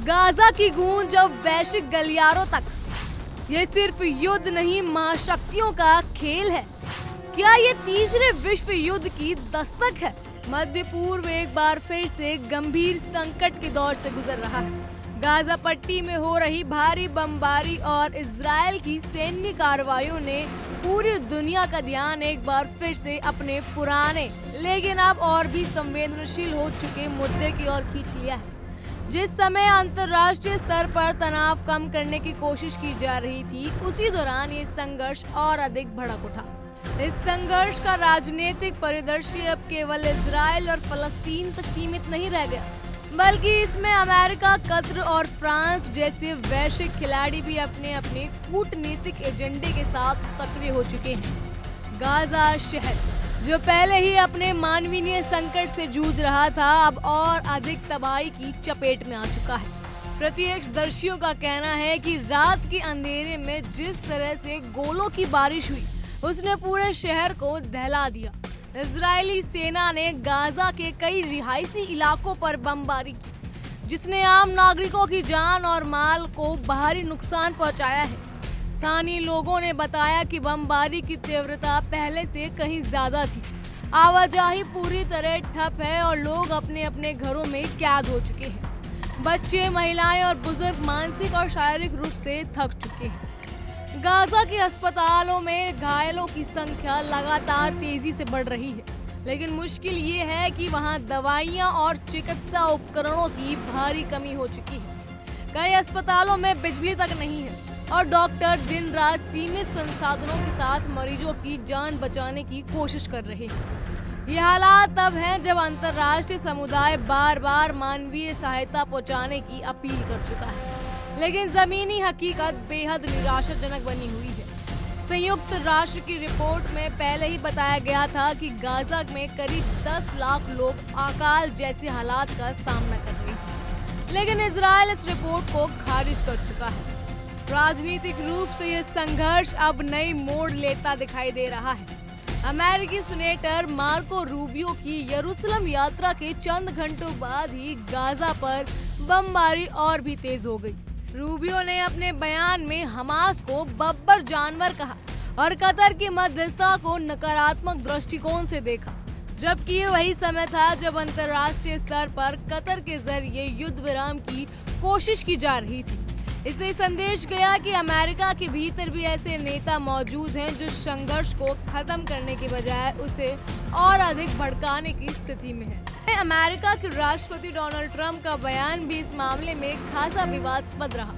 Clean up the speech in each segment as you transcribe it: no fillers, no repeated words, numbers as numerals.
Gaza की गूंज अब वैश्विक गलियारों तक। ये सिर्फ युद्ध नहीं, महाशक्तियों का खेल है। क्या ये तीसरे विश्व युद्ध की दस्तक है? मध्य पूर्व एक बार फिर से गंभीर संकट के दौर से गुजर रहा है। गाजा पट्टी में हो रही भारी बमबारी और इजराइल की सैन्य कार्रवाइयों ने पूरी दुनिया का ध्यान एक बार फिर से अपने पुराने लेकिन अब और भी संवेदनशील हो चुके मुद्दे की ओर खींच लिया है। जिस समय अंतर्राष्ट्रीय स्तर पर तनाव कम करने की कोशिश की जा रही थी, उसी दौरान ये संघर्ष और अधिक भड़क उठा। इस संघर्ष का राजनीतिक परिदृश्य अब केवल इजराइल और फलस्तीन तक सीमित नहीं रह गया, बल्कि इसमें अमेरिका, कतर और फ्रांस जैसे वैश्विक खिलाड़ी भी अपने अपने कूटनीतिक एजेंडे के साथ सक्रिय हो चुके हैं। गाजा शहर, जो पहले ही अपने मानवीय संकट से जूझ रहा था, अब और अधिक तबाही की चपेट में आ चुका है। प्रत्यक्षदर्शियों का कहना है कि रात के अंधेरे में जिस तरह से गोलों की बारिश हुई, उसने पूरे शहर को दहला दिया। इजरायली सेना ने गाजा के कई रिहायशी इलाकों पर बमबारी की, जिसने आम नागरिकों की जान और माल को भारी नुकसान पहुंचाया है। स्थानीय लोगों ने बताया कि बमबारी की तीव्रता पहले से कहीं ज्यादा थी। आवाजाही पूरी तरह ठप है और लोग अपने अपने घरों में कैद हो चुके हैं। बच्चे, महिलाएं और बुजुर्ग मानसिक और शारीरिक रूप से थक चुके हैं। गाजा के अस्पतालों में घायलों की संख्या लगातार तेजी से बढ़ रही है, लेकिन मुश्किल ये है कि वहां दवाइयां और चिकित्सा उपकरणों की भारी कमी हो चुकी है। कई अस्पतालों में बिजली तक नहीं है और डॉक्टर दिन रात सीमित संसाधनों के साथ मरीजों की जान बचाने की कोशिश कर रहे हैं। ये हालात तब हैं जब अंतर्राष्ट्रीय समुदाय बार बार मानवीय सहायता पहुंचाने की अपील कर चुका है, लेकिन जमीनी हकीकत बेहद निराशाजनक बनी हुई है। संयुक्त राष्ट्र की रिपोर्ट में पहले ही बताया गया था कि गाजा में करीब 10 लाख लोग अकाल जैसे हालात का सामना कर रहे हैं, लेकिन इजराइल इस रिपोर्ट को खारिज कर चुका है। राजनीतिक रूप से यह संघर्ष अब नई मोड़ लेता दिखाई दे रहा है। अमेरिकी सीनेटर मार्को रूबियो की यरूशलेम यात्रा के चंद घंटों बाद ही गाजा पर बमबारी और भी तेज हो गई। रूबियो ने अपने बयान में हमास को बब्बर जानवर कहा और कतर की मध्यस्थता को नकारात्मक दृष्टिकोण से देखा, जबकि ये वही समय था जब अंतर्राष्ट्रीय स्तर पर कतर के जरिए युद्ध विराम की कोशिश की जा रही थी। इससे संदेश गया कि अमेरिका के भीतर भी ऐसे नेता मौजूद हैं जो संघर्ष को खत्म करने के बजाय उसे और अधिक भड़काने की स्थिति में है। अमेरिका के राष्ट्रपति डोनाल्ड ट्रंप का बयान भी इस मामले में खासा विवादास्पद रहा,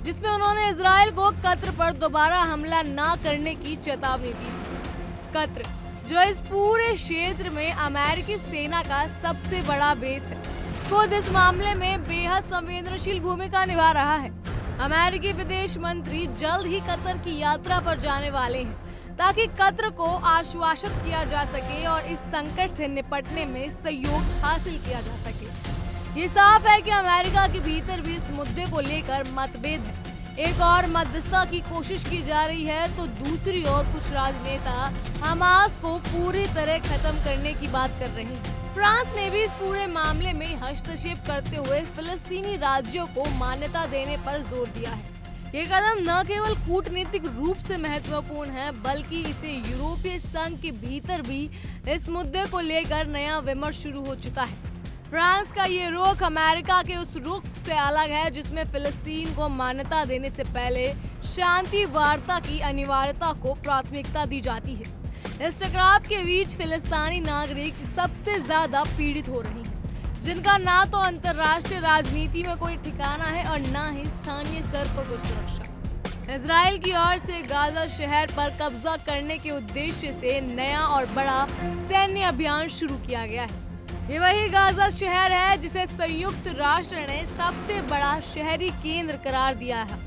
जिसमें उन्होंने इजराइल को कतर पर दोबारा हमला न करने की चेतावनी दी थी। कतर, जो इस पूरे क्षेत्र में अमेरिकी सेना का सबसे बड़ा बेस है, खुद इस मामले में बेहद संवेदनशील भूमिका निभा रहा है। अमेरिकी विदेश मंत्री जल्द ही कतर की यात्रा पर जाने वाले हैं, ताकि कतर को आश्वासित किया जा सके और इस संकट से निपटने में सहयोग हासिल किया जा सके। ये साफ है कि अमेरिका के भीतर भी इस मुद्दे को लेकर मतभेद है। एक और मध्यस्थता की कोशिश की जा रही है, तो दूसरी ओर कुछ राजनेता हमास को पूरी तरह खत्म करने की बात कर रहे हैं। फ्रांस ने भी इस पूरे मामले में हस्तक्षेप करते हुए फिलिस्तीनी राज्यों को मान्यता देने पर जोर दिया है। ये कदम न केवल कूटनीतिक रूप से महत्वपूर्ण है, बल्कि इसे यूरोपीय संघ के भीतर भी इस मुद्दे को लेकर नया विमर्श शुरू हो चुका है। फ्रांस का ये रुख अमेरिका के उस रुख से अलग है, जिसमें फिलिस्तीन को मान्यता देने से पहले शांति वार्ता की अनिवार्यता को प्राथमिकता दी जाती है। इस टकराव के बीच फिलिस्तीनी नागरिक सबसे ज्यादा पीड़ित हो रहे हैं, जिनका ना तो अंतर्राष्ट्रीय राजनीति में कोई ठिकाना है और ना ही स्थानीय स्तर पर कोई सुरक्षा। इजराइल की ओर से गाजा शहर पर कब्जा करने के उद्देश्य से नया और बड़ा सैन्य अभियान शुरू किया गया है। ये वही गाजा शहर है जिसे संयुक्त राष्ट्र ने सबसे बड़ा शहरी केंद्र करार दिया है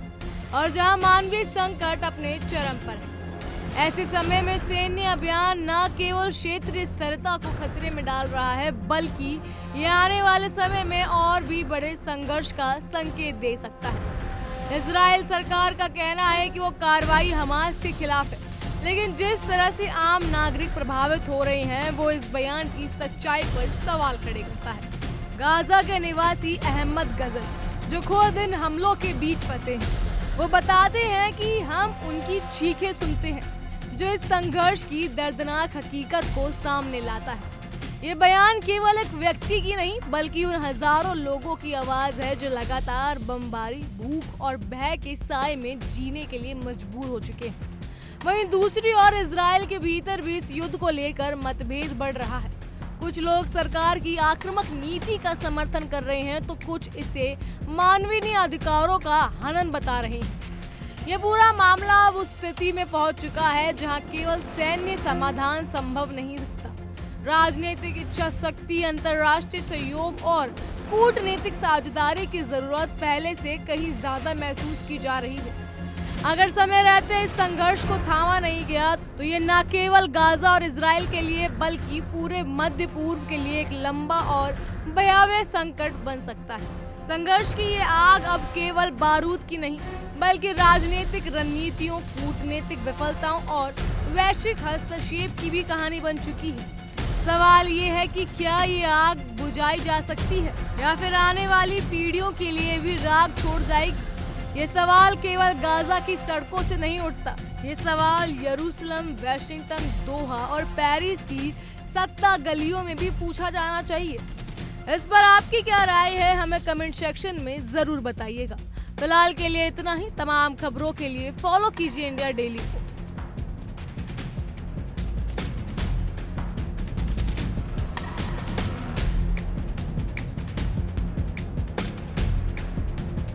और जहां मानवीय संकट अपने चरम पर है। ऐसे समय में सैन्य अभियान न केवल क्षेत्रीय स्थिरता को खतरे में डाल रहा है, बल्कि ये आने वाले समय में और भी बड़े संघर्ष का संकेत दे सकता है। इजराइल सरकार का कहना है कि वो कार्रवाई हमास के खिलाफ है, लेकिन जिस तरह से आम नागरिक प्रभावित हो रहे हैं, वो इस बयान की सच्चाई पर सवाल खड़े करता है। गाजा के निवासी अहमद गजल, जो खुद इन हमलों के बीच फंसे हैं। वो बताते हैं कि हम उनकी चीखें सुनते हैं, जो इस संघर्ष की दर्दनाक हकीकत को सामने लाता है। ये बयान केवल एक व्यक्ति की नहीं, बल्कि उन हजारों लोगों की आवाज है जो लगातार बमबारी, भूख और भय के साए में जीने के लिए मजबूर हो चुके हैं। वहीं दूसरी ओर इजराइल के भीतर भी इस युद्ध को लेकर मतभेद बढ़ रहा है। कुछ लोग सरकार की आक्रामक नीति का समर्थन कर रहे हैं, तो कुछ इसे मानवीय अधिकारों का हनन बता रहे हैं। ये पूरा मामला अब उस स्थिति में पहुंच चुका है जहां केवल सैन्य समाधान संभव नहीं दिखता। राजनीतिक इच्छा शक्ति, अंतर्राष्ट्रीय सहयोग और कूटनीतिक साझेदारी की जरूरत पहले से कहीं ज्यादा महसूस की जा रही है। अगर समय रहते इस संघर्ष को थामा नहीं गया तो ये न केवल गाजा और इजराइल के लिए बल्कि पूरे मध्य पूर्व के लिए एक लंबा और भयावह संकट बन सकता है। संघर्ष की ये आग अब केवल बारूद की नहीं, बल्कि राजनीतिक रणनीतियों, कूटनीतिक विफलताओं और वैश्विक हस्तक्षेप की भी कहानी बन चुकी है। सवाल ये है कि क्या ये आग बुझाई जा सकती है या फिर आने वाली पीढ़ियों के लिए भी राख छोड़ जाएगी। ये सवाल केवल गाजा की सड़कों से नहीं उठता, ये सवाल यरूशलेम, वाशिंगटन, दोहा और पेरिस की सत्ता गलियों में भी पूछा जाना चाहिए। इस पर आपकी क्या राय है, हमें कमेंट सेक्शन में जरूर बताइएगा। फिलहाल के लिए इतना ही। तमाम खबरों के लिए फॉलो कीजिए इंडिया डेली को।